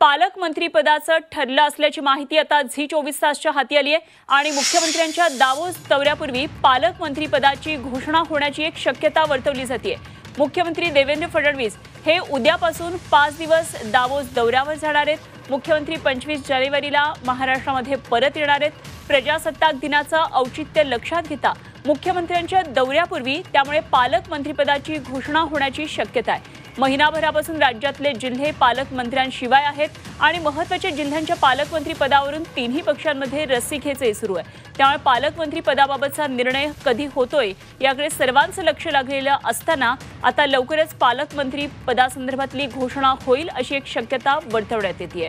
पालकमंत्रीपदाचं ठरलं असल्याची माहिती आता झी24 तासच्या हाती आली आहे आणि मुख्यमंत्र्यांच्या दावोस दौऱ्यापूर्वी पालकमंत्रीपदाची घोषणा होण्याची एक शक्यता वर्तवली जाते। मुख्यमंत्री देवेंद्र फडणवीस हे उद्यापासून 5 दिवस दावोस दौऱ्यावर जाणार आहेत। मुख्यमंत्री 25 जानेवारीला महाराष्ट्रामध्ये परत येणार आहेत। प्रजासत्ताक दिनाचं औचित्य लक्षात घेता मुख्यमंत्र्यांच्या दौऱ्यापूर्वी त्यामुळे पालकमंत्रीपदाची घोषणा होण्याची शक्यता आहे। महिनाभरापासून राज्यातले जिल्हे पालकमंत्र्यांशिवाय आहेत आणि महत्त्वाच्या जिल्ह्यांच्या पालकमंत्री पदावरून तिन्ही पक्षांमध्ये रस्सीखेच सुरू आहे। त्यामुळे पालकमंत्री पदाबाबतचा निर्णय कधी होतोय याकडे सर्वांचं लक्ष लागलेलं असताना आता लवकरच पालकमंत्री पदासंदर्भातली घोषणा होईल अशी एक शक्यता वर्तवण्यात येते।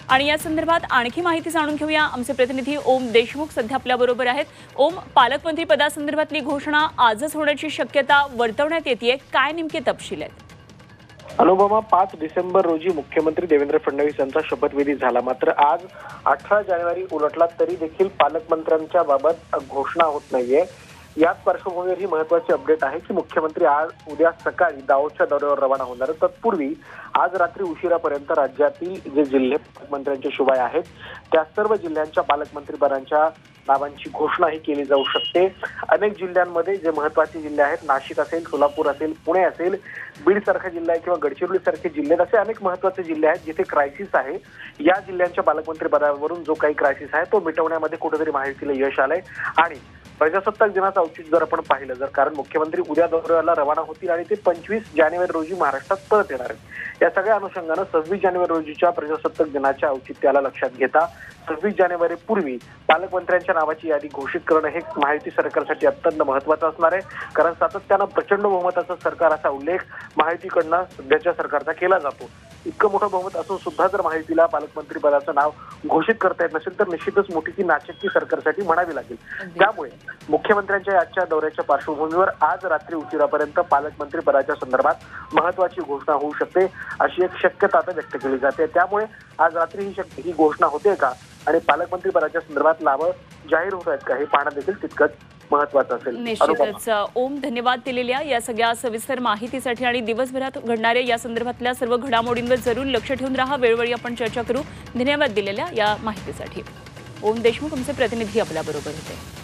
आणि या संदर्भात आणखी माहिती जाणून घेऊया। आमचे प्रतिनिधी ओम देशमुख सध्या आपल्याबरोबर आहेत। ओम, पालकमंत्री पदासंदर्भातली घोषणा आजच होण्याची शक्यता वर्तवण्यात येते, काय नेमके तपशील आहेत? अनुपमा, 5 डिसेंबर रोजी मुख्यमंत्री देवेंद्र फडणवीस यांचा शपथविधी झाला। मात्र आज 18 जानेवारी उलटला तरी देखील पालकमंत्र्यांच्या बाबत घोषणा होत नाहीये। याच पार्श्वभूमीवर ही महत्त्वाची अपडेट आहे की मुख्यमंत्री उद्या सकाळी दावोसच्या दौऱ्यावर रवाना होणार आहेत। तत्पूर्वी आज रात्री उशिरापर्यंत राज्यातील जे जिल्हे पालकमंत्र्यांच्या शिवाय आहेत त्या सर्व जिल्ह्यांच्या पालकमंत्रीपदांच्या नावांची घोषणा ही केली जाऊ शकते। अनेक जिल्ह्यांमध्ये जे महत्त्वाचे जिल्हे आहेत, नाशिक असेल, सोलापूर असेल, पुणे असेल, बीड सारखा जिल्हा आहे किंवा गडचिरोली सारखे जिल्हे, असे अनेक महत्त्वाचे जिल्हे आहेत जिथे क्रायसिस आहे। या जिल्ह्यांच्या पालकमंत्री पदावरून जो काही क्रायसिस आहे तो मिटवण्यामध्ये कुठेतरी महायुतीला यश आलंय। आणि प्रजासत्ताक दिनाचं औचित्य जर आपण पाहिलं कारण मुख्यमंत्री उद्या दौऱ्याला रवाना होतील आणि ते 25 जानेवारी रोजी महाराष्ट्रात परत येणार आहेत। या सगळ्या अनुषंगानं 26 जानेवारी रोजीच्या प्रजासत्ताक दिनाच्या औचित्याला लक्षात घेता 26 जानेवारी पूर्वी पालकमंत्र्यांच्या नावाची यादी घोषित करणं हे महायुती सरकारसाठी अत्यंत महत्त्वाचं असणार आहे। कारण सातत्यानं प्रचंड बहुमताचं सरकार असा उल्लेख महायुतीकडनं सध्याच्या सरकारचा केला जातो। इतकं मोठं बहुमत असून सुद्धा जर महायुतीला पालकमंत्री पदाचं नाव घोषित करता येत नसेल तर निश्चितच मोठी ती नाचक्की सरकारसाठी म्हणावी लागेल। त्यामुळे मुख्यमंत्र्यांच्या आजच्या दौऱ्याच्या पार्श्वभूमीवर आज रात्री उशिरापर्यंत पालकमंत्री पदाच्या संदर्भात महत्त्वाची घोषणा होऊ शकते अशी एक शक्यता आता व्यक्त केली जाते। त्यामुळे आज रात्री ही घोषणा होते का आणि पालकमंत्री पदाच्या संदर्भात नावं जाहीर होत आहेत का हे पाहणं देखील तितकंच महत्त्वाचं असेल। निश्चितच ओम, धन्यवाद दिलेल्या या सगळ्या सविस्तर माहितीसाठी आणि दिवसभरात घडणाऱ्या या संदर्भातल्या सर्व घडामोडींवर जरूर लक्ष ठेवून राहा। वेळोवेळी आपण चर्चा करू। धन्यवाद दिलेल्या या माहितीसाठी। ओम देशमुख आमचे प्रतिनिधी आपल्याबरोबर होते।